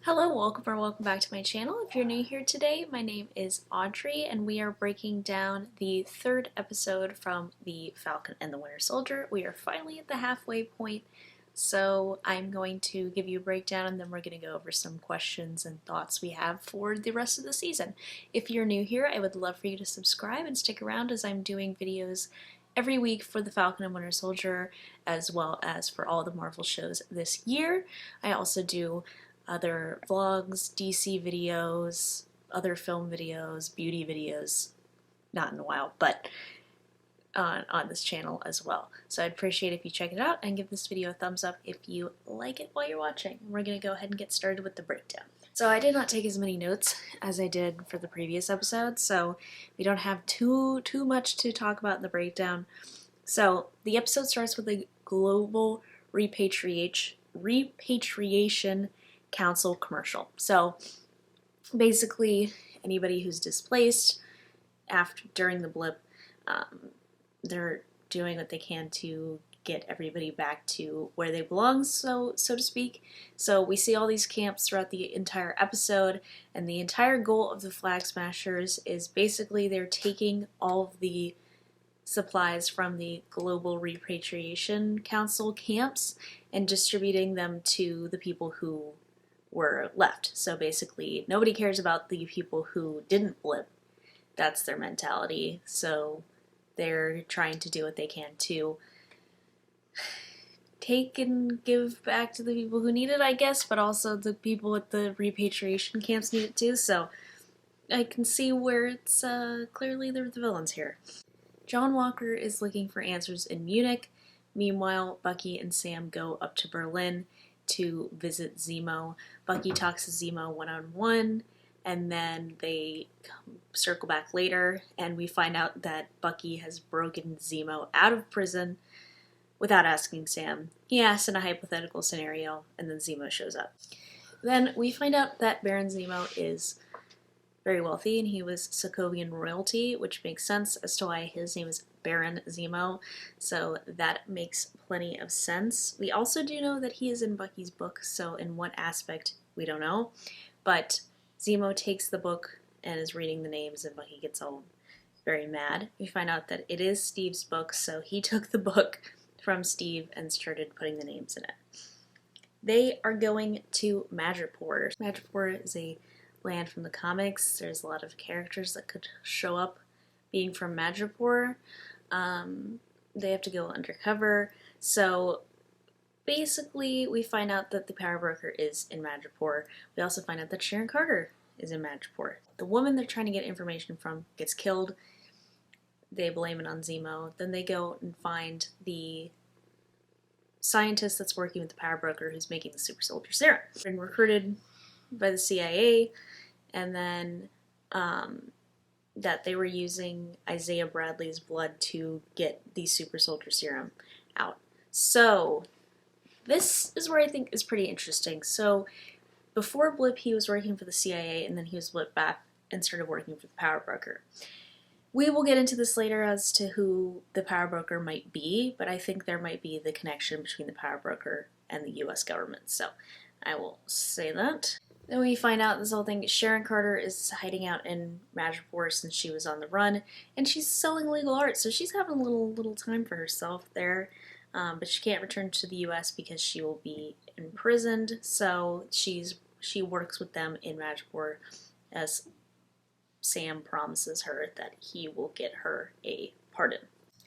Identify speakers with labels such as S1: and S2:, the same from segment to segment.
S1: Hello, welcome back to my channel. If you're new here today, my name is Audrey and we are breaking down the third episode from the Falcon and the Winter Soldier. We are finally at the halfway point, so I'm going to give you a breakdown and then we're going to go over some questions and thoughts we have for the rest of the season. If you're new here, I would love for you to subscribe and stick around as I'm doing videos every week for the Falcon and Winter Soldier as well as for all the Marvel shows this year. I also do other vlogs, DC videos, other film videos, beauty videos, not in a while, but on this channel as well. So I'd appreciate if you check it out and give this video a thumbs up if you like it while you're watching. We're going to go ahead and get started with the breakdown. So I did not take as many notes as I did for the previous episode, so we don't have too much to talk about in the breakdown. So the episode starts with a global repatriation council commercial. So basically anybody who's displaced during the blip, they're doing what they can to get everybody back to where they belong, so to speak. So we see all these camps throughout the entire episode, and the entire goal of the Flag Smashers is basically they're taking all of the supplies from the Global Repatriation Council camps and distributing them to the people who were left. So basically nobody cares about the people who didn't blip. That's their mentality. So they're trying to do what they can to take and give back to the people who need it, I guess, but also the people at the repatriation camps need it too. So I can see where it's clearly they're the villains here. John Walker is looking for answers in Munich. Meanwhile, Bucky and Sam go up to Berlin to visit Zemo. Bucky talks to Zemo one-on-one, and then they circle back later, and we find out that Bucky has broken Zemo out of prison without asking Sam. He asks in a hypothetical scenario, and then Zemo shows up. Then we find out that Baron Zemo is very wealthy, and he was Sokovian royalty, which makes sense as to why his name is Baron Zemo, so that makes plenty of sense. We also do know that he is in Bucky's book, so in what aspect, we don't know, but Zemo takes the book and is reading the names, and Bucky gets all very mad. We find out that it is Steve's book, so he took the book from Steve and started putting the names in it. They are going to Madripoor. Madripoor is a land from the comics. There's a lot of characters that could show up being from Madripoor. They have to go undercover. So basically we find out that the power broker is in Madripoor. We also find out that Sharon Carter is in Madripoor. The woman they're trying to get information from gets killed. They blame it on Zemo. Then they go and find the scientist that's working with the power broker who's making the super soldier serum. Been recruited by the CIA, and then that they were using Isaiah Bradley's blood to get the super soldier serum out. So this is where I think is pretty interesting. So before Blip, he was working for the CIA, and then he was blipped back and started working for the power broker. We will get into this later as to who the power broker might be, but I think there might be the connection between the power broker and the US government, so I will say that. Then we find out this whole thing, Sharon Carter is hiding out in Madripoor since she was on the run, and she's selling illegal art, so she's having a little time for herself there, but she can't return to the US because she will be imprisoned, so she works with them in Madripoor as Sam promises her that he will get her a pardon.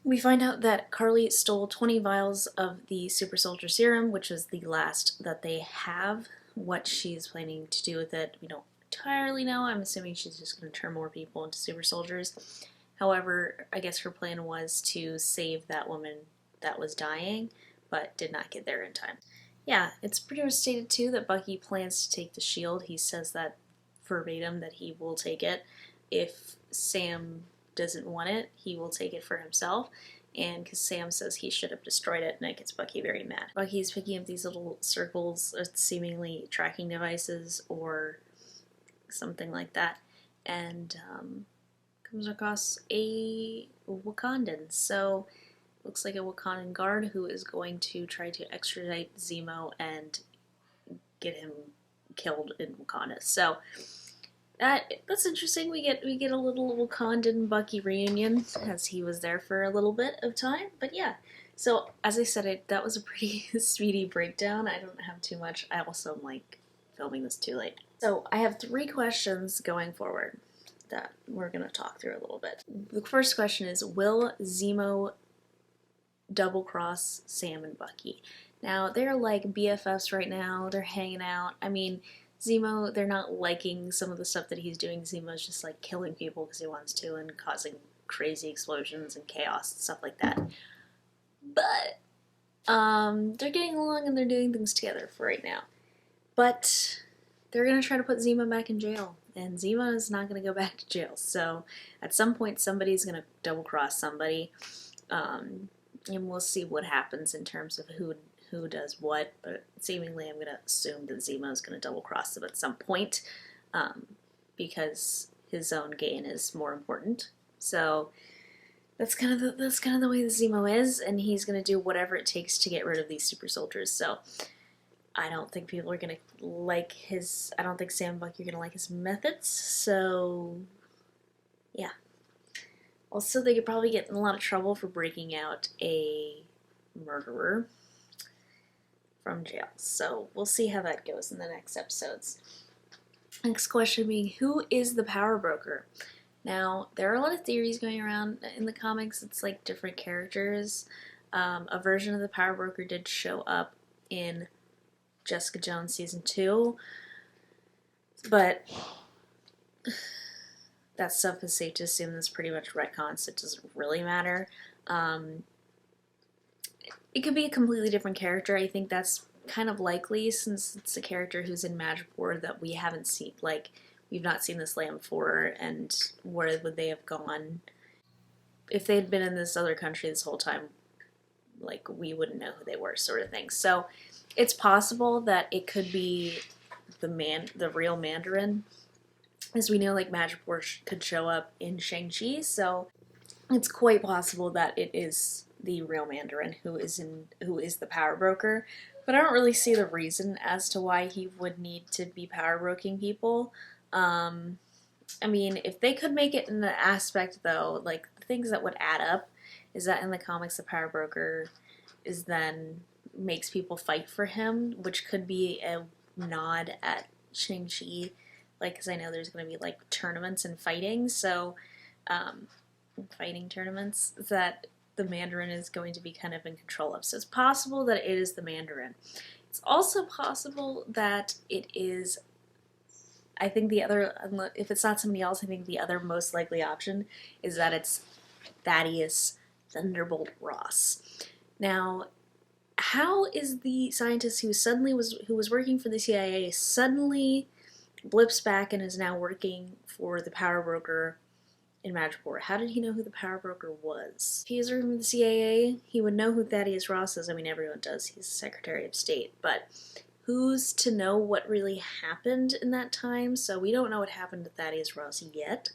S1: We find out that Carly stole 20 vials of the super soldier serum, which is the last that they have. What she's planning to do with it, we don't entirely know. I'm assuming she's just going to turn more people into super soldiers. However, I guess her plan was to save that woman that was dying, but did not get there in time. Yeah, it's pretty much stated too that Bucky plans to take the shield. He says that verbatim, that he will take it. If Sam doesn't want it, he will take it for himself. And because Sam says he should have destroyed it, and it gets Bucky very mad. Bucky's picking up these little circles, seemingly tracking devices or something like that, and comes across a Wakandan. So looks like a Wakandan guard who is going to try to extradite Zemo and get him killed in Wakanda. So that's interesting. We get a little Wakandan Bucky reunion, as he was there for a little bit of time. But yeah, so as I said, that was a pretty speedy breakdown. I don't have too much. I also am like filming this too late. So I have 3 questions going forward that we're gonna talk through a little bit. The first question is, will Zemo double cross Sam and Bucky? Now they're like BFFs right now. They're hanging out. I mean, Zemo, they're not liking some of the stuff that he's doing. Zemo's just like killing people because he wants to and causing crazy explosions and chaos and stuff like that. But they're getting along and they're doing things together for right now. But they're gonna try to put Zemo back in jail, and Zemo is not gonna go back to jail. So at some point, somebody's gonna double cross somebody, and we'll see what happens in terms of who does what. But seemingly, I'm gonna assume that Zemo is gonna double cross them at some point, because his own gain is more important. So that's kind of the way the Zemo is, and he's gonna do whatever it takes to get rid of these super soldiers. So I don't think people are gonna like his. I don't think Sam and Bucky are gonna like his methods. So yeah. Also, they could probably get in a lot of trouble for breaking out a murderer from jail. So we'll see how that goes in the next episodes. Next question being, who is the power broker? Now, there are a lot of theories going around in the comics. It's like different characters. A version of the power broker did show up in Jessica Jones season 2, but that stuff is safe to assume that's pretty much retcon, so it doesn't really matter. It could be a completely different character. I think that's kind of likely, since it's a character who's in Madripoor that we haven't seen. Like, we've not seen this land before, and where would they have gone? If they had been in this other country this whole time, like, we wouldn't know who they were, sort of thing. So it's possible that it could be the real Mandarin. As we know, like, Madripoor could show up in Shang-Chi, so it's quite possible that it is the real Mandarin who is the power broker. But I don't really see the reason as to why he would need to be power broking people. I mean, if they could make it in the aspect, though, like, the things that would add up is that in the comics the power broker is then makes people fight for him, which could be a nod at Shang-Chi, like, because I know there's going to be, like, tournaments and fighting, so, fighting tournaments that the Mandarin is going to be kind of in control of. So it's possible that it is the Mandarin. It's also possible that it is, I think the other, if it's not somebody else, I think the other most likely option is that it's Thaddeus Thunderbolt Ross. Now, how is the scientist who was working for the CIA suddenly blips back and is now working for the power broker in Madripoor? How did he know who the power broker was? If he is working for the CIA, he would know who Thaddeus Ross is. I mean, everyone does. He's the Secretary of State. But who's to know what really happened in that time? So we don't know what happened to Thaddeus Ross yet,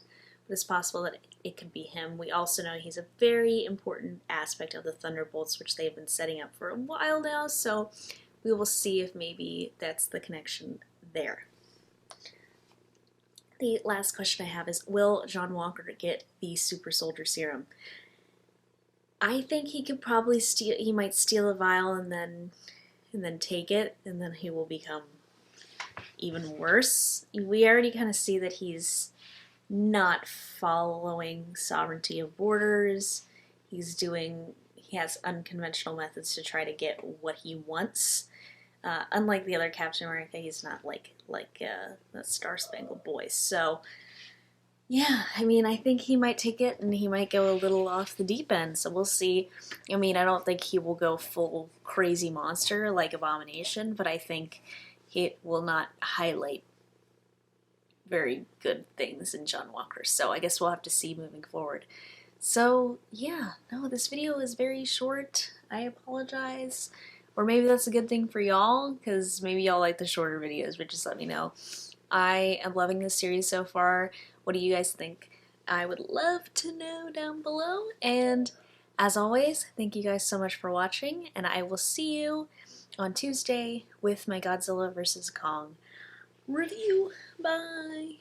S1: but it's possible that it could be him. We also know he's a very important aspect of the Thunderbolts, which they've been setting up for a while now, so we will see if maybe that's the connection there. The last question I have is, will John Walker get the super soldier serum? I think he could probably he might steal a vial and then take it, and then he will become even worse. We already kind of see that he's not following sovereignty of borders. He has unconventional methods to try to get what he wants. Unlike the other Captain America, he's not like the Star Spangled Boy. So, yeah, I mean, I think he might take it, and he might go a little off the deep end. So we'll see. I mean, I don't think he will go full crazy monster like Abomination, but I think it will not highlight very good things in John Walker. So I guess we'll have to see moving forward. So, yeah, no, this video is very short. I apologize. Or maybe that's a good thing for y'all, because maybe y'all like the shorter videos, but just let me know. I am loving this series so far. What do you guys think? I would love to know down below. And as always, thank you guys so much for watching, and I will see you on Tuesday with my Godzilla vs. Kong review. Bye!